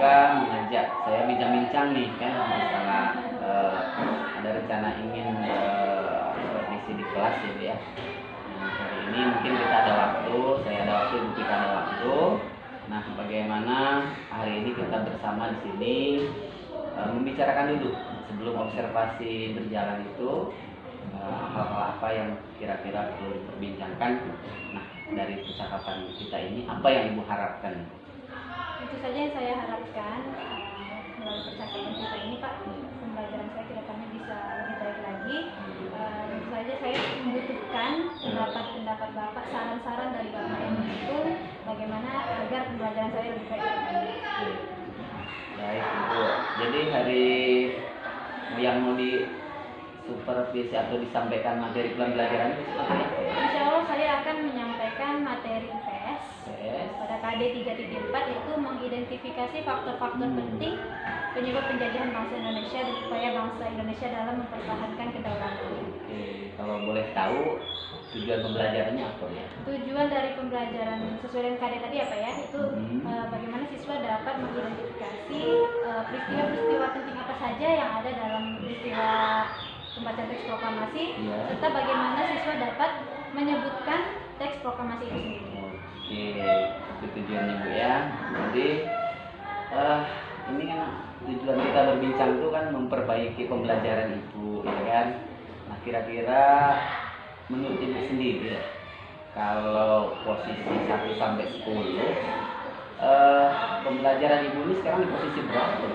mereka mengajak saya bincang-bincang nih kan masalah ada rencana ingin revisi di kelas ya Bu ya. Nah, hari ini mungkin kita ada waktu, saya ada waktu, Bu kita ada waktu. Nah, bagaimana hari ini kita bersama di sini membicarakan dulu sebelum observasi berjalan itu hal-hal apa yang kira-kira perlu diperbincangkan. Nah, dari percakapan kita ini apa yang Ibu harapkan? Itu saja yang saya harapkan melalui percakapan kita ini, Pak. Pembelajaran saya ke depannya bisa lebih baik lagi. Tentu saja saya membutuhkan pendapat Bapak, saran-saran dari Bapak yang mendukung bagaimana agar pembelajaran saya lebih baik lagi. Baik, Ibu. Jadi hari yang mau di supervisi atau disampaikan materi pembelajaran itu seperti apa? Insya Allah saya akan menyampaikan materi UPS pada KD 3.4 itu mengidentifikasi faktor-faktor penting penyebab penjajahan bangsa Indonesia dan upaya bangsa Indonesia dalam mempertahankan kedaulatan. Oke, kalau boleh tahu tujuan pembelajarannya apa ya? Tujuan dari pembelajaran sesuai dengan KD tadi apa ya? Itu bagaimana siswa dapat mengidentifikasi peristiwa-peristiwa penting apa saja yang ada dalam peristiwa pembacaan teks proklamasi, serta bagaimana siswa dapat menyebutkan teks proklamasi itu sendiri. Oke, itu tujuannya Bu ya. Jadi ini kan tujuan kita berbincang itu kan memperbaiki pembelajaran Ibu, ya kan? Nah, kira-kira menurut Ibu sendiri ya, kalau posisi 1 sampai 10 pembelajaran Ibu ini sekarang di posisi berapa?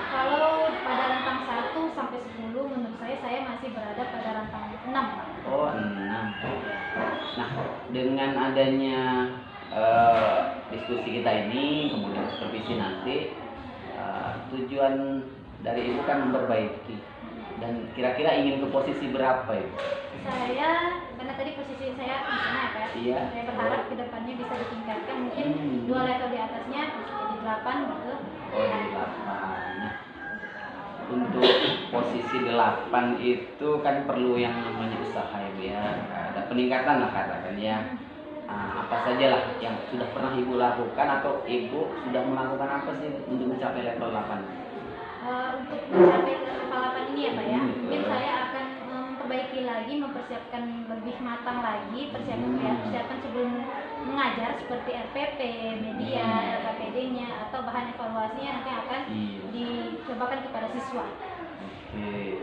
Kalau pada rentang 1 sampai 10 menurut saya masih berada pada rentang 6, Pak. Oh, 6. Nah, dengan adanya diskusi kita ini, kemudian supervisi nanti, tujuan dari Ibu kan memperbaiki. Dan kira-kira ingin ke posisi berapa Ibu? Saya, karena tadi posisi saya di sana ya Pak, Iya. saya berharap kedepannya bisa ditingkatkan mungkin 2 level di atasnya jadi 8 gitu. Oh, di 8. Nah, untuk posisi 8 itu kan perlu yang namanya usaha ya Bu ya. Ada peningkatan lah katakan ya. Apa saja lah yang sudah pernah Ibu lakukan atau Ibu sudah melakukan apa sih untuk mencapai level 8? Untuk mencapai ke level 8 ini ya Pak ya, mungkin saya akan memperbaiki lagi, mempersiapkan lebih matang lagi persiapan sebelum mengajar seperti RPP, media, LKPD-nya atau bahan evaluasinya nanti akan dicobakan kepada siswa. Oke.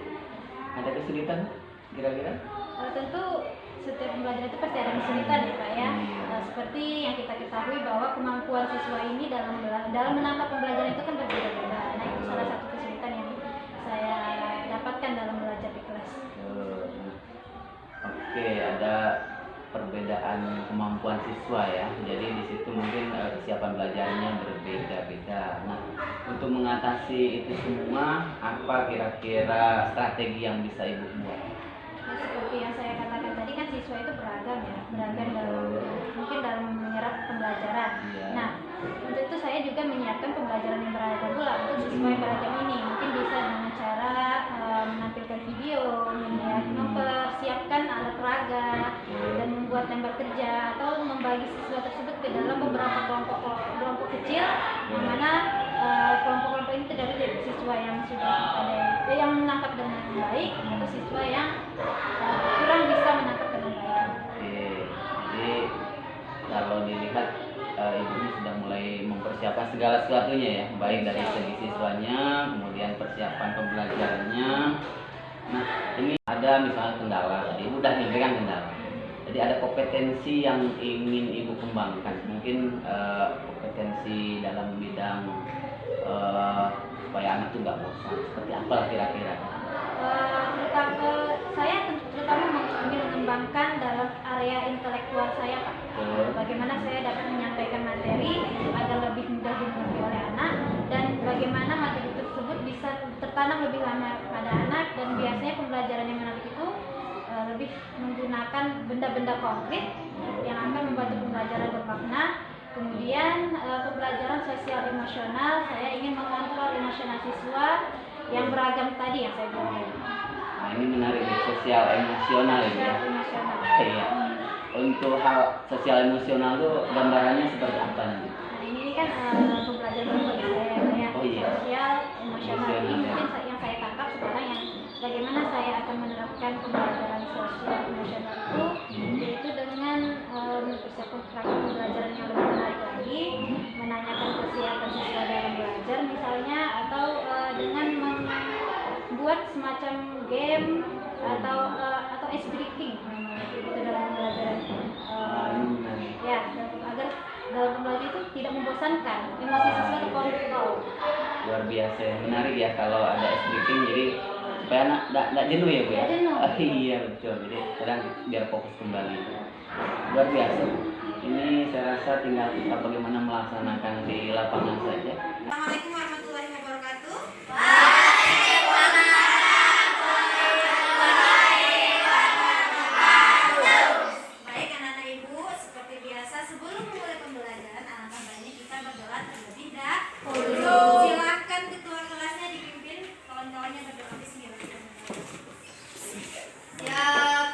Ada kesulitan kira-kira? Tentu setiap pembelajaran itu pasti ada kesulitan ya Pak ya. Seperti yang kita ketahui bahwa kemampuan siswa ini dalam menangkap pembelajaran itu kan berbeda-beda. Nah, itu salah satu kesulitan yang saya dapatkan dalam belajar di kelas. Oke, ada perbedaan kemampuan siswa ya. Jadi di situ mungkin kesiapan belajarnya berbeda-beda. Nah, untuk mengatasi itu semua, apa kira-kira strategi yang bisa Ibu buat? Nah, seperti yang saya katakan tadi kan siswa itu beragam ya, mungkin dalam menyerap pembelajaran. Nah, untuk itu saya juga menyiapkan pembelajaran yang beragam pula untuk siswa yang beragam ini. Mungkin bisa dengan cara menampilkan video, mempersiapkan alat peraga, dan membuat lembar kerja atau membagi siswa tersebut ke dalam beberapa kelompok kecil, di mana kelompok-kelompok ini terdiri dari siswa yang sudah yang menangkap dengan baik atau siswa yang kurang bisa menangkap dengan baik. Oke, jadi kalau dilihat Ibu ini sudah mulai mempersiapkan segala sesuatunya ya, baik dari segi siswanya, kemudian persiapan pembelajarannya. Nah, ini ada misalnya kendala, tadi Ibu sudah menyampaikan kendala. Jadi ada kompetensi yang ingin Ibu kembangkan, mungkin kompetensi dalam bidang supaya anak itu nggak bosan. Seperti apa kira-kira? Saya terutama ingin mengembangkan dalam area intelektual saya Pak. Bagaimana saya dapat menyampaikan materi agar lebih mudah dimengerti oleh anak, dan bagaimana materi tersebut bisa tertanam lebih lama pada anak, dan biasanya pembelajaran yang menarik itu lebih menggunakan benda-benda konkret yang akan membantu pembelajaran bermakna. Kemudian pembelajaran sosial emosional, saya ingin mengontrol emosional siswa yang beragam tadi yang saya bilang. Nah, ini menarik nih, sosial emosional ya. Iya. Untuk hal sosial emosional itu gambarannya seperti apa nanti? Nah, ini kan pembelajaran bagi saya ya. sosial emosional. Ini mungkin yang saya tangkap sekarang yang bagaimana saya akan menerapkan pembelajaran sosial emosional itu, yaitu dengan mempersiapkan program pembelajaran yang lebih menarik lagi, menanyakan kesiapan siswa dalam belajar misalnya, atau dengan membuat semacam game atau ice breaking itu dalam pembelajaran, ya, agar dalam pembelajaran itu tidak membosankan, emosi siswa terkontrol. Luar biasa, menarik ya kalau ada ice breaking, jadi supaya anak tidak jenuh ya Bu ya. Iya betul, jadi kadang biar fokus kembali. Luar biasa. Ini saya rasa tinggal kita bagaimana melaksanakan di lapangan saja. Assalamualaikum warahmatullahi wabarakatuh. Baik anak-anak ibu, seperti biasa sebelum memulai pembelajaran, alangkah baiknya kita berdoa terlebih dahulu. Silakan ketua kelasnya dipimpin kawan-kawannya berdoa. Bismillahirrahmanirrahim. Siap.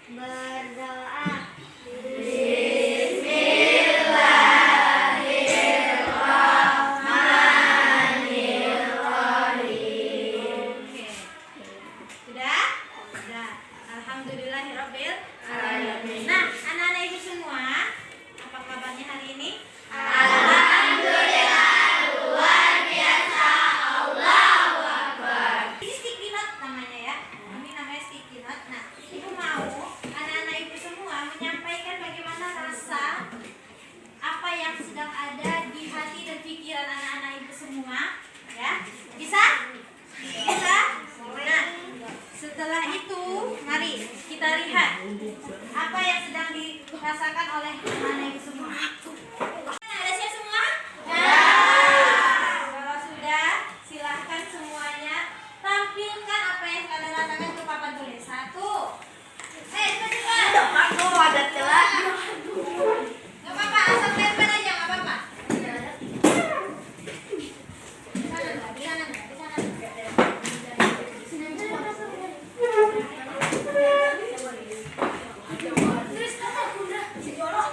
Berdoa. Sudah? Sudah. Alhamdulillahirabbil alamin. Nah, anak-anak ibu semua, apa kabarnya hari ini? Alhamdulillah, luar biasa. Allahu Akbar. Ini sticky note namanya ya. Ini namanya sticky note. Nah, ibu mau anak-anak ibu semua menyampaikan bagaimana rasa apa yang sedang ada di hati dan pikiran anak-anak ibu semua, ya. Bisa? Bisa? Nah, setelah itu mari kita lihat apa yang sedang dirasakan oleh anak-anak ibu semua. Ada siap semua? Ya. Kalau sudah, silahkan semuanya tampilkan apa yang kalian rasakan ke papan tulis. 1. Cepat-cepat. Ada telat. Gak apa-apa, asal tempel aja, gak apa-apa. Di sana enggak? Di sana enggak? Di sana enggak? Tulis nama Bunda si Jorok.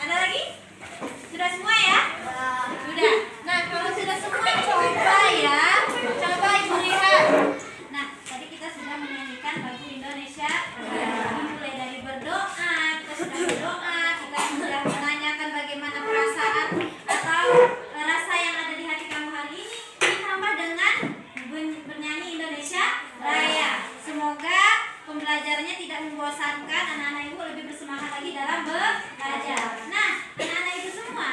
Ada lagi? Sudah semua ya? Sudah. Nah, kalau sudah semua coba ya. Coba ibu lihat. Nah, tadi kita sudah menyanyikan lagu Indonesia. Mulai dari berdoa, kita sudah berdoa, kita sudah menanyakan bagaimana perasaan atau rasa yang ada di hati kamu hari ini, ditambah dengan bernyanyi Indonesia Raya. Semoga pembelajarannya tidak membosankan, anak-anak ibu lebih bersemangat lagi dalam belajar. Nah, anak-anak ibu semua,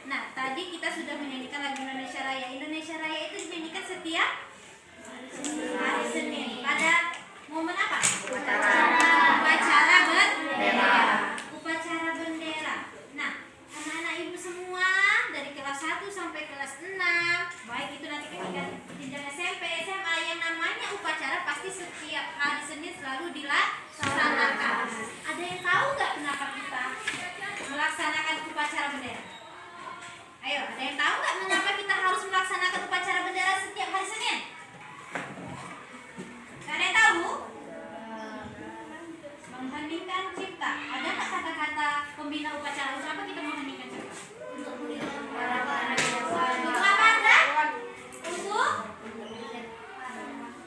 nah tadi kita sudah menyanyikan lagu Indonesia Raya. Indonesia Raya itu dinyanyikan setiap hari Senin. Pada momen apa? Upacara bendera. Upacara bendera. Nah, anak-anak ibu semua dari kelas 1 sampai kelas 6, baik itu nanti ketika jenjang SMP, SMA, yang namanya upacara pasti setiap hari Senin selalu dilaksanakan. Ada yang tahu nggak kenapa kita melaksanakan upacara bendera? Ayo, ada yang tahu nggak mengapa kita harus melaksanakan upacara bendera setiap hari Senin? Gak ada yang tahu? Mengheningkan cipta. Ada nggak kata-kata pembina upacara? Untuk apa kita mengheningkan cipta? Untuk apa Anda?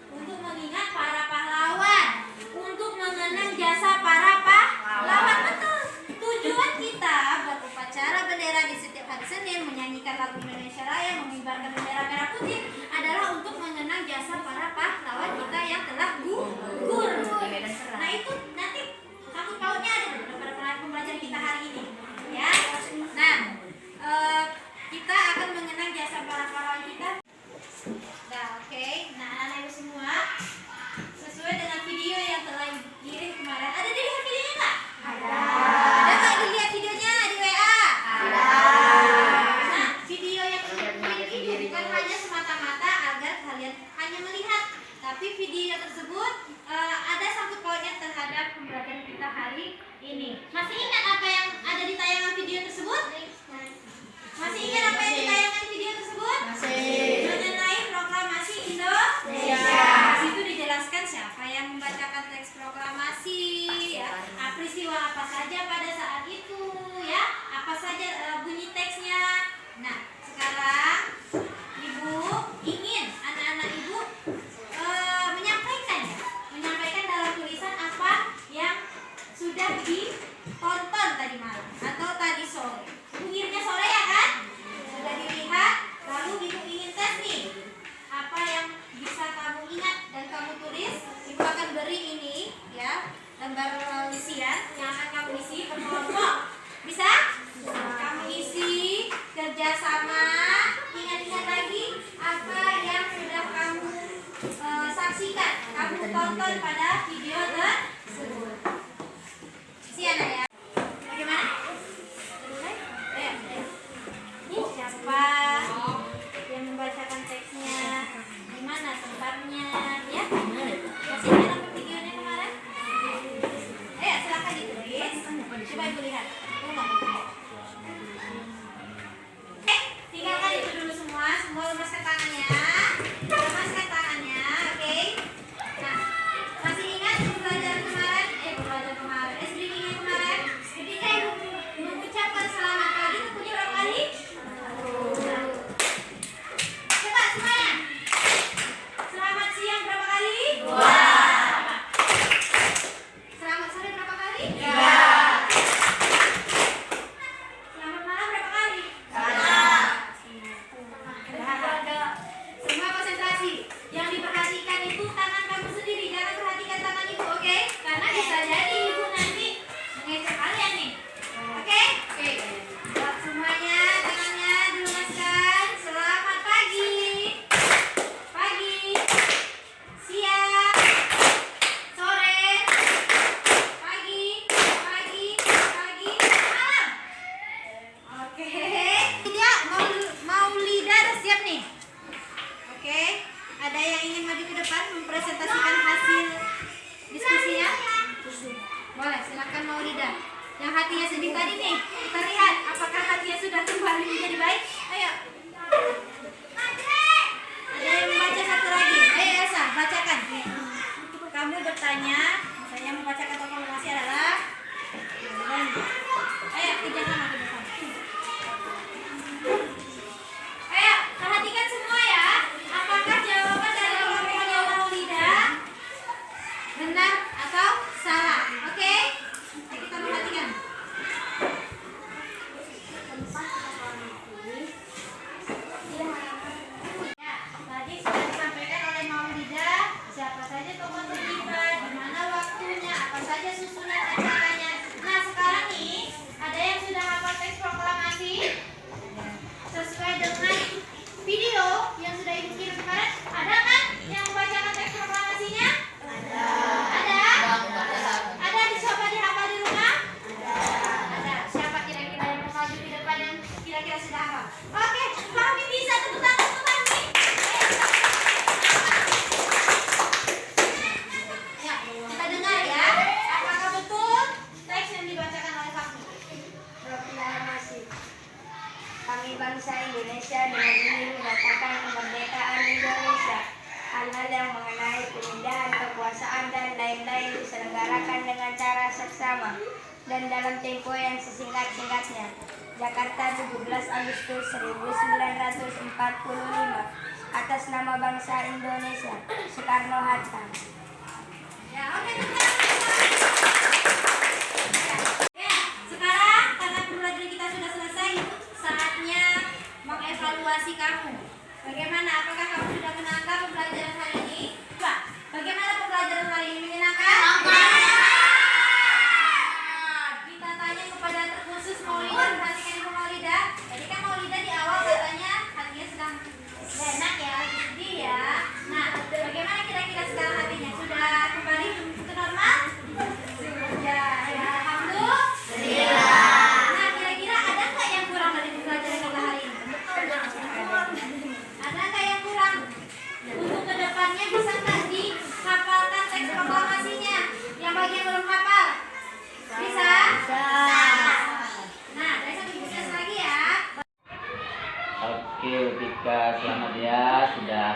Untuk mengingat para pahlawan, untuk mengenang jasa para pahlawan. Betul. Tujuan kita berupacara bendera di setiap hari Senin, menyanyikan lagu Indonesia Raya, mengibarkan bendera merah putih adalah untuk mengenang jasa para pahlawan kita yang telah gugur. Nah, itu nanti sangkut pautnya ada pada pembelajaran kita hari ini, ya. Nah, kita akan mengenang jasa para pahlawan kita. Nah, oke. Nah, anak-anak ibu semua, sesuai dengan video yang telah dikirim kemarin, ada dilihat videonya nggak? Ada. Ada nggak dilihat videonya di WA? Ada. Nah, video yang ini bukan hanya semata-mata agar kalian hanya melihat, tapi video tersebut ada sangkut pautnya terhadap pembelajaran kita hari ini. Masih ingat apa yang ada di tayangan video tersebut? Masih ingat apa yang ditayangkan di video tersebut? Masih. Mengenai proklamasi Indonesia. Di situ dijelaskan siapa yang membacakan teks proklamasi, ya. peristiwa apa saja pada saat itu ya, apa saja bunyi teksnya. Nah, sekarang Ibu ingin anak-anak Ibu menyampaikan dalam tulisan apa yang sudah ditonton tadi malam atau tadi sore. Akhirnya sore ya kan? Sudah dilihat, lalu Ibu ingin tes nih. Apa yang bisa kamu ingat dan kamu tulis? Ibu akan beri ini ya, lembar isian yang akan kamu isi berkelompok. Bisa? Kamu isi kerjasama. Ingat-ingat lagi apa yang sudah kamu saksikan, kamu tonton pada video tersebut. Isi anak ya. Bagaimana? Mulai? Ayo. Ini siapa yang membacakan teksnya? Di mana tempatnya? Ya? Masih ingat apa videonya kemarin? Ayo silakan ditulis. Coba Ibu lihat. Tinggalkan itu dulu semua lemaskan tangannya. Lemaskan tangannya, oke? Nah, masih ingat pembelajaran kemarin? Speaking kemarin, ketika Ibu mengucapkan selamat pagi itu bunyi berapa kali? Coba semuanya. Selamat siang berapa kali? 2. Selamat sore berapa kali? 3. Selamat malam berapa kali? 1. Semua konsentrasi. Yang diperhatikan itu tangan kamu sendiri, jangan perhatikan tangan Ibu, oke? Karena bisa jadi Ibu nanti mengecer kalian nih. Oke? Oke. Buat semuanya tangannya dilemaskan. Selamat pagi. Pagi. Siang. Sore. Pagi. Malam. Oke. Tidak, Maulida udah siap nih. Oke. Ada yang ingin maju ke depan mempresentasikan hasil diskusinya? Boleh, silakan Maulida. Yang hatinya sedih tadi nih, kita lihat apakah hatinya sudah kembali menjadi baik. Ayo. Ada yang membaca satu lagi. Ayo Elsa, bacakan. Kamu bertanya, saya membacakan proklamasi adalah. Ayo, kerjasama. Ayo, perhatikan semua ya. Apakah jawaban dari kelompoknya Maulida benar atau salah? Oke? Ayo kita perhatikan. Ya, tadi sudah disampaikan oleh Maulida siapa saja tokoh terlibat, di mana waktunya, apa saja susunan acaranya. Nah, sekarang nih ada yang sudah hafal teks proklamasi sesuai dengan video yang sudah Ibu kirim kemarin. Ada kan yang membacakan teks proklamasinya? Ada? Ada dicoba dihafal di rumah? Ada. Siapa kira-kira yang mau maju di depan dan kira-kira sudah hafal? Oke, Fahmi bisa tepuk tangan untuk Fahmi. Ya, kita dengar ya. Apakah betul teks yang dibacakan oleh Fahmi? Proklamasi. Kami bangsa Indonesia dengan ini menyatakan kemerdekaan Indonesia. Hal-hal yang mengenai pemindahan kekuasaan dan lain-lain diselenggarakan dengan cara seksama dan dalam tempo yang sesingkat-singkatnya. Jakarta, 17 Agustus 1945. Atas nama bangsa Indonesia, Soekarno-Hatta. Ya, oke, ya, sekarang karena pembelajaran kita sudah selesai, saatnya mengevaluasi kamu. Bagaimana? Apakah kamu sudah menangkap pembelajaran hari ini? Coba, bagaimana pembelajaran hari ini? Menyenangkan? Kita tanya kepada terkhusus Maulida, perhatikan Ibu Maulida. Tadi kan Maulida di awal katanya hatinya sedang enak ya, lagi sedih ya. Nah, bagaimana kira-kira sekarang hatinya? Sudah kembali ke normal? Sudah, ya, alhamdulillah. Nah, kira-kira ada nggak yang kurang dari pembelajaran kita hari ini? Ada nggak yang kurang? Untuk kedepannya bisa nggak dihafalkan teks proklamasinya? Yang bagian belum hafal? Bisa? Nah, dari satu buku lagi ya. Oke, Tika, selamat ya sudah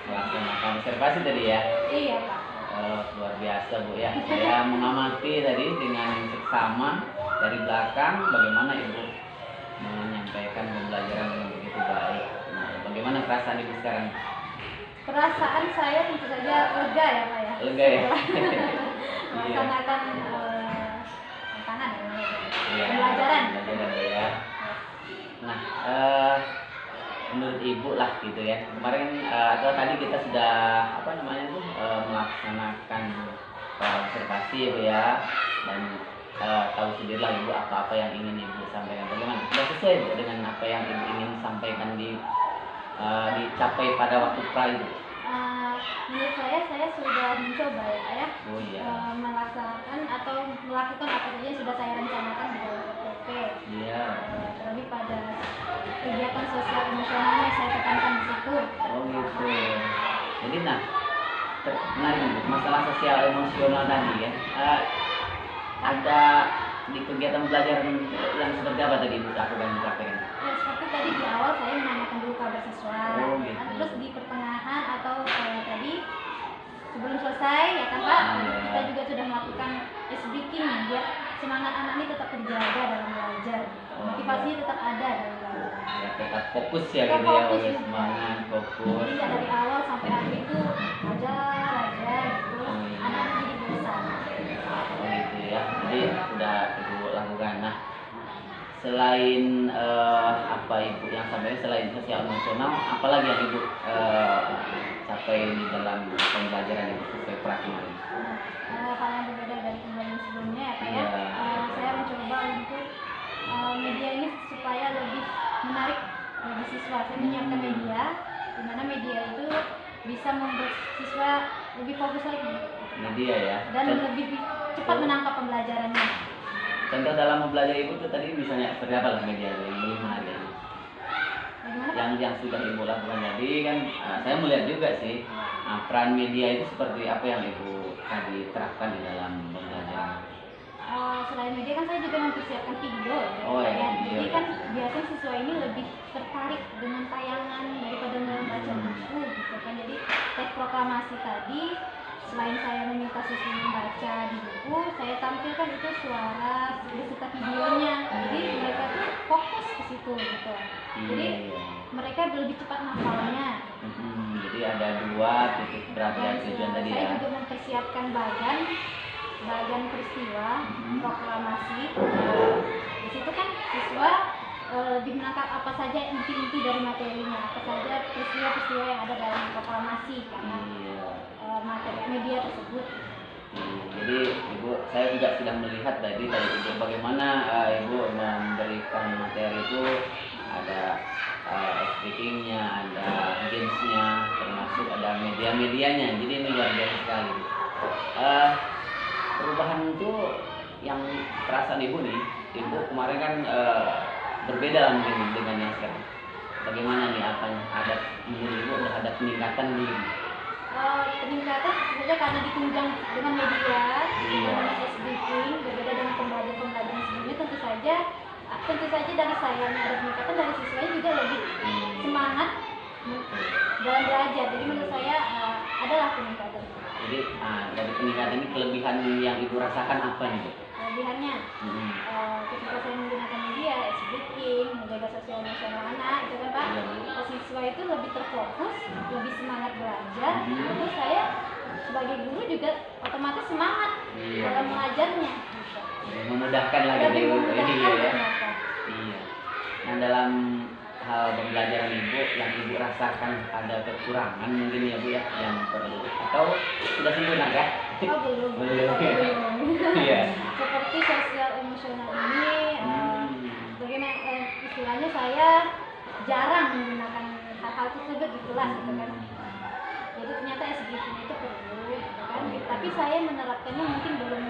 melaksanakan observasi tadi ya. Iya, Pak. luar biasa Bu ya. Saya mengamati tadi dengan seksama dari belakang bagaimana Ibu menyampaikan pembelajaran dengan begitu baik. Nah, bagaimana perasaan Ibu sekarang? Perasaan saya tentu saja lega ya Pak ya. Lega ya? Iya. Melaksanakan tantangan Iya, pembelajaran. Pembelajaran ya. Nah, menurut Ibu lah gitu ya. Kemarin atau tadi kita sudah apa namanya tuh melaksanakan observasi ya Bu ya. Dan tahu sendirilah Ibu apa-apa yang ingin Ibu sampaikan. Bagaimana? Sudah sesuai Bu dengan apa yang Ibu ingin sampaikan dicapai pada waktu pra itu? Menurut saya sudah mencoba ya Pak ya. Oh iya. Melaksanakan atau melakukan apa saja yang sudah saya rencanakan di dalam PPP. Iya. Terlebih pada kegiatan sosial emosional yang saya tekankan di situ. Oh gitu. Jadi nah, menarik Bu, masalah sosial emosional tadi ya. Ada di kegiatan belajar yang seperti apa tadi Ibu lakukan prakteknya? Ya, seperti tadi di awal saya menanyakan dulu kabar siswa. Oh, gitu. Terus di pertengahan atau tadi sebelum selesai ya kan Pak, kita juga sudah melakukan speaking biar semangat anak ini tetap terjaga dalam belajar. Motivasinya tetap ada dalam belajar. Ya tetap fokus ya Tetap gitu ya, fokus, oleh ya. semangat fokus. Jadi nggak dari awal sampai akhir itu aja gitu. Oh, iya. Anak jadi bosan. Oh gitu ya. Jadi udah Ibu lakukan. Nah, selain apa Ibu yang sampaikan selain sosial emosional, apalagi yang Ibu capai di dalam pembelajaran Ibu sesuai praktik? Hal yang berbeda dari pembelajaran sebelumnya ya Pak ya. Iya. Saya mencoba untuk media ini supaya lebih menarik bagi siswa. Saya menyiapkan media, di mana media itu bisa membuat siswa lebih fokus lagi Media ya. dan lebih cepat menangkap pembelajarannya. Contoh dalam mempelajari Ibu tuh tadi misalnya seperti apa lah media yang lebih menarik? Bagaimana Pak? Yang sudah Ibu lakukan tadi kan saya melihat juga sih peran media itu seperti apa yang Ibu tadi terapkan di dalam pembelajaran. Selain media kan saya juga mempersiapkan video ya. Oh, ya, Ya, video. jadi kan biasanya siswa ini lebih tertarik dengan tayangan daripada membaca buku gitu kan. Jadi teks proklamasi tadi selain saya meminta siswa membaca di buku, saya tampilkan itu suara beserta videonya. Jadi mereka tuh fokus ke situ gitu. Jadi Iya. mereka lebih cepat hafalnya. Jadi ada dua titik berat dan tujuan tadi Saya ya. juga mempersiapkan bagan peristiwa proklamasi. Di situ kan siswa lebih menangkap apa saja inti-inti dari materinya, apa saja peristiwa-peristiwa yang ada dalam proklamasi karena Iya. materi media tersebut. Jadi Ibu, saya juga sudah melihat tadi Ibu bagaimana Ibu memberikan materi itu ada speakingnya, ada gamesnya, termasuk ada media-medianya. Jadi ini luar biasa sekali. Perubahan itu yang perasaan Ibu nih, Ibu kemarin kan berbeda lah mungkin dengan yang sekarang. Bagaimana nih apa yang ada menurut Ibu ada peningkatan nih? Peningkatan sebenarnya karena ditunjang dengan media, Iya. dengan speaking, berbeda dengan pembelajaran sebelumnya tentu saja dari saya ada peningkatan, dari siswanya juga lebih semangat dalam belajar. Jadi menurut saya adalah peningkatan. Jadi dari peningkatan ini kelebihan yang Ibu rasakan apa nih Bu? Kelebihannya ketika saya menggunakan media, speaking, menjaga sosial emosional anak, itu kan Pak, Iya. siswa itu lebih terfokus, lebih semangat belajar. Terus saya sebagai guru juga otomatis semangat Iya. dalam mengajarnya. Gitu. Memudahkan lagi Lebih Ibu. memudahkan Iya. buat mereka. Iya. Nah dalam hal pembelajaran Ibu yang Ibu rasakan ada kekurangan mungkin ya Bu ya yang perlu atau sudah sempurna kah? Oh belum. Belum. Belum. Iya. Seperti sosial emosional ini, bagaimana istilahnya saya jarang menggunakan hal-hal tersebut di kelas gitu kan. Jadi ternyata SGP itu perlu, gitu kan. Tapi saya menerapkannya mungkin belum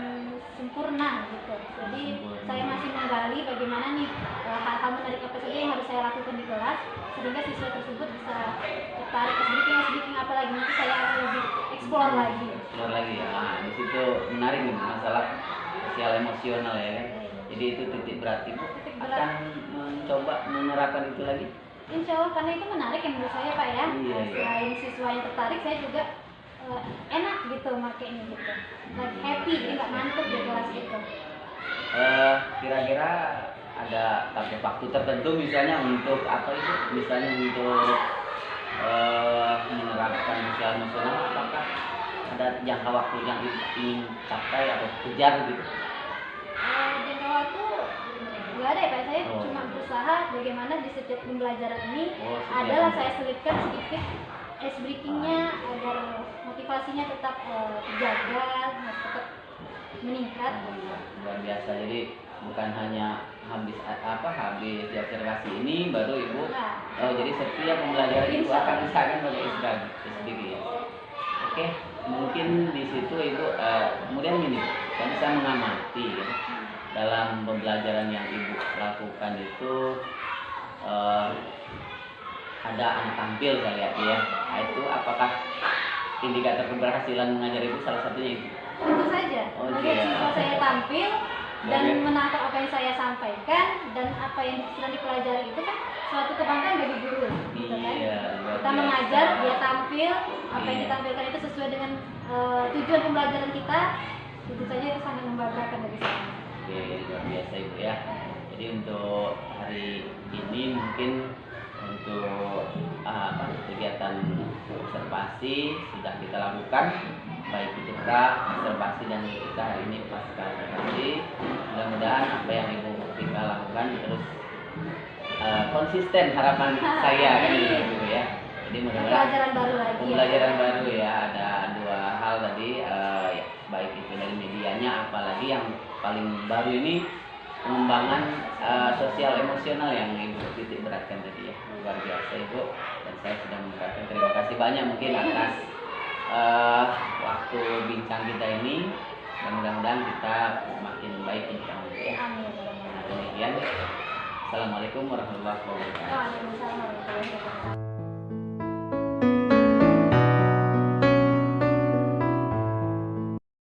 sempurna gitu. Jadi saya masih menggali bagaimana nih hal-hal menarik apa saja yang harus saya lakukan di kelas sehingga siswa tersebut bisa tertarik speaking apa lagi nanti saya akan lebih explore lagi. Keluar lagi ya. Di situ menarik nih masalah sosial emosional ya kan. Jadi itu titik berat Ibu akan mencoba menerapkan itu lagi. Insya Allah karena itu menarik ya menurut saya Pak ya. Iya, iya. Selain siswa yang tertarik saya juga enak gitu makainya gitu. lagi happy, jadi nggak ngantuk di kelas itu. Kira-kira ada target waktu tertentu misalnya untuk apa itu? Misalnya untuk menerapkan sosial emosional, apakah ada jangka waktu yang ingin capai atau kejar gitu? Jangka waktu nggak ada ya Pak, saya Oh. cuma berusaha bagaimana di setiap pembelajaran ini Oh, setiap adalah pembelajaran. saya selipkan sedikit ice breakingnya agar motivasinya tetap terjaga, tetap meningkat. Luar biasa, jadi bukan hanya habis habis di observasi ini baru ibu Nah, jadi setiap pembelajaran itu akan misalkan pakai SBG ya. Oke, mungkin di situ ibu kemudian gini, kan saya mengamati ya, dalam pembelajaran yang ibu lakukan itu ada anak tampil saya lihat ya. Nah, itu apakah indikator keberhasilan mengajar itu salah satunya itu? tentu saja Oh, melihat iya. siswa saya tampil dan Iya. menangkap apa yang saya sampaikan dan apa yang sedang dipelajari itu kan suatu kebanggaan bagi guru, gitu kan? Iya, luar Kita biasa. mengajar, dia tampil, apa yang Iya. ditampilkan itu sesuai dengan tujuan pembelajaran kita, tentu saja itu sangat membanggakan bagi saya. Oke, luar biasa ibu ya. Jadi untuk hari ini mungkin untuk kegiatan observasi sudah kita lakukan, baik itu observasi dan kita hari ini pasca observasi. Mudah-mudahan apa yang ibu kita lakukan terus konsisten, harapan saya kan gitu ya. Jadi mudah-mudahan Pembelajaran baru lagi. pembelajaran baru ya, ada dua hal tadi ya, baik itu dari medianya, apalagi yang paling baru ini pengembangan sosial emosional yang ibu titik beratkan tadi ya. Luar biasa ibu, dan saya sudah mengucapkan terima kasih banyak mungkin atas waktu bincang kita ini, dan mudah-mudahan kita semakin baik insyaallah ya. Amin. Nah, demikian. Assalamualaikum warahmatullahi wabarakatuh. Waalaikumsalam warahmatullahi wabarakatuh.